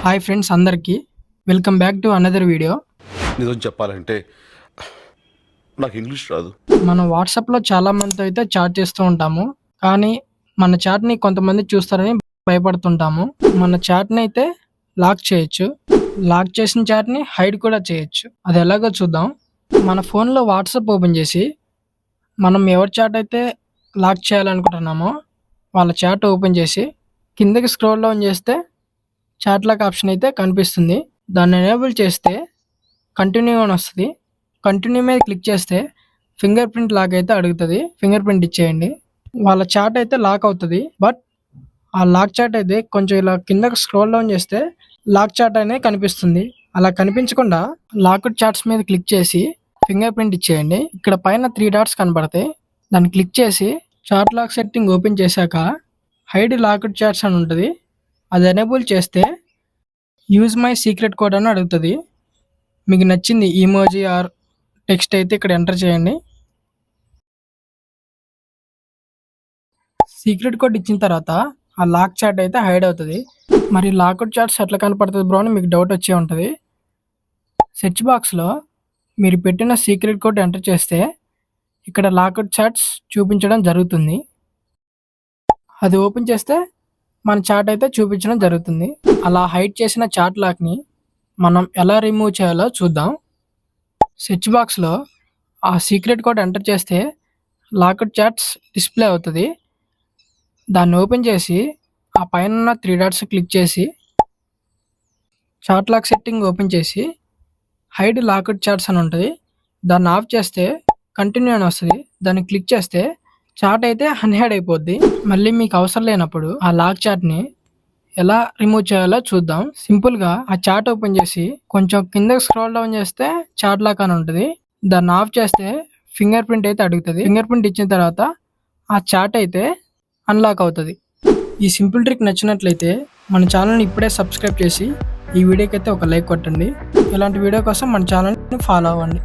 Hi friends అందరికీ welcome back to another video. నిజం చెప్పాలంటే నాకు ఇంగ్లీష్ రాదు. మనం వాట్సాప్లో చాలా మందితో అయితే చాట్ చేస్తూ ఉంటాము. కానీ మన చాట్ని కొంతమంది చూస్తారని భయపడుతుంటాము. మన చాట్ని అయితే లాక్ చేయొచ్చు. లాక్ చేసిన చాట్ని హైడ్ కూడా చేయొచ్చు. అది ఎలాగో చూద్దాం. మన ఫోన్లో వాట్సాప్ ఓపెన్ చేసి మనం ఎవరి చాట్ అయితే లాక్ చేయాలనుకుంటున్నామో వాళ్ళ చాట్ ఓపెన్ చేసి కిందకి స్క్రోల్ డౌన్ చేస్తే చాట్ లాక్ ఆప్షన్ అయితే కనిపిస్తుంది. దాన్ని ఎనేబుల్ చేస్తే కంటిన్యూ అని వస్తుంది. కంటిన్యూ మీద క్లిక్ చేస్తే ఫింగర్ ప్రింట్ లాక్ అయితే అడుగుతుంది. ఫింగర్ ప్రింట్ ఇచ్చేయండి. వాళ్ళ చాట్ అయితే లాక్ అవుతుంది. బట్ ఆ లాక్ చాట్ అయితే కొంచెం ఇలా కిందకు స్క్రోల్ డౌన్ చేస్తే లాక్ చాట్ అనేది కనిపిస్తుంది. అలా కనిపించకుండా లాక్డ్ చాట్స్ మీద క్లిక్ చేసి ఫింగర్ ప్రింట్ ఇచ్చేయండి. ఇక్కడ పైన 3 డాట్స్ కనబడతాయి. దాన్ని క్లిక్ చేసి చాట్ లాక్ సెట్టింగ్ ఓపెన్ చేశాక హైడ్ లాక్డ్ చాట్స్ అని ఉంటుంది. అది ఎనేబుల్ చేస్తే యూజ్ మై సీక్రెట్ కోడ్ అని అడుగుతుంది. మీకు నచ్చింది ఈమోజీ ఆర్ టెక్స్ట్ అయితే ఇక్కడ ఎంటర్ చేయండి. సీక్రెట్ కోడ్ ఇచ్చిన తర్వాత ఆ లాక్ చాట్ అయితే హైడ్ అవుతుంది. మరి లాక్డ్ చాట్స్ ఎట్లా కనపడుతుంది బ్రో అని మీకు డౌట్ వచ్చే ఉంటుంది. సెర్చ్ బాక్స్లో మీరు పెట్టిన సీక్రెట్ కోడ్ ఎంటర్ చేస్తే ఇక్కడ లాక్డ్ చాట్స్ చూపించడం జరుగుతుంది. అది ఓపెన్ చేస్తే మన చాట్ అయితే చూపించడం జరుగుతుంది. అలా హైడ్ చేసిన చాట్ లాక్ని మనం ఎలా రిమూవ్ చేయాలో చూద్దాం. సెర్చ్ బాక్స్లో ఆ సీక్రెట్ కోడ్ ఎంటర్ చేస్తే లాక్డ్ చాట్స్ డిస్ప్లే అవుతుంది. దాన్ని ఓపెన్ చేసి ఆ పైన ఉన్న 3 డాట్స్ క్లిక్ చేసి చాట్ లాక్ సెట్టింగ్ ఓపెన్ చేసి హైడ్ లాక్డ్ చాట్స్ అని ఉంటుంది. దాన్ని ఆఫ్ చేస్తే కంటిన్యూ అని వస్తుంది. దాన్ని క్లిక్ చేస్తే చాట్ అయితే అన్హైడ్ అయిపోద్ది. మళ్ళీ మీకు అవసరం లేనప్పుడు ఆ లాక్ చాట్ని ఎలా రిమూవ్ చేయాలో చూద్దాం. సింపుల్గా ఆ చాట్ ఓపెన్ చేసి కొంచెం కిందకి స్క్రోల్ డౌన్ చేస్తే చాట్ లాక్ అని ఉంటుంది. దాన్ని ఆఫ్ చేస్తే ఫింగర్ ప్రింట్ అయితే అడుగుతుంది. ఫింగర్ ప్రింట్ ఇచ్చిన తర్వాత ఆ చాట్ అయితే అన్లాక్ అవుతుంది. ఈ సింపుల్ ట్రిక్ నచ్చినట్లయితే మన ఛానల్ని ఇప్పుడే సబ్స్క్రైబ్ చేసి ఈ వీడియోకి అయితే ఒక లైక్ కొట్టండి. ఇలాంటి వీడియో కోసం మన ఛానల్ని ఫాలో అవ్వండి.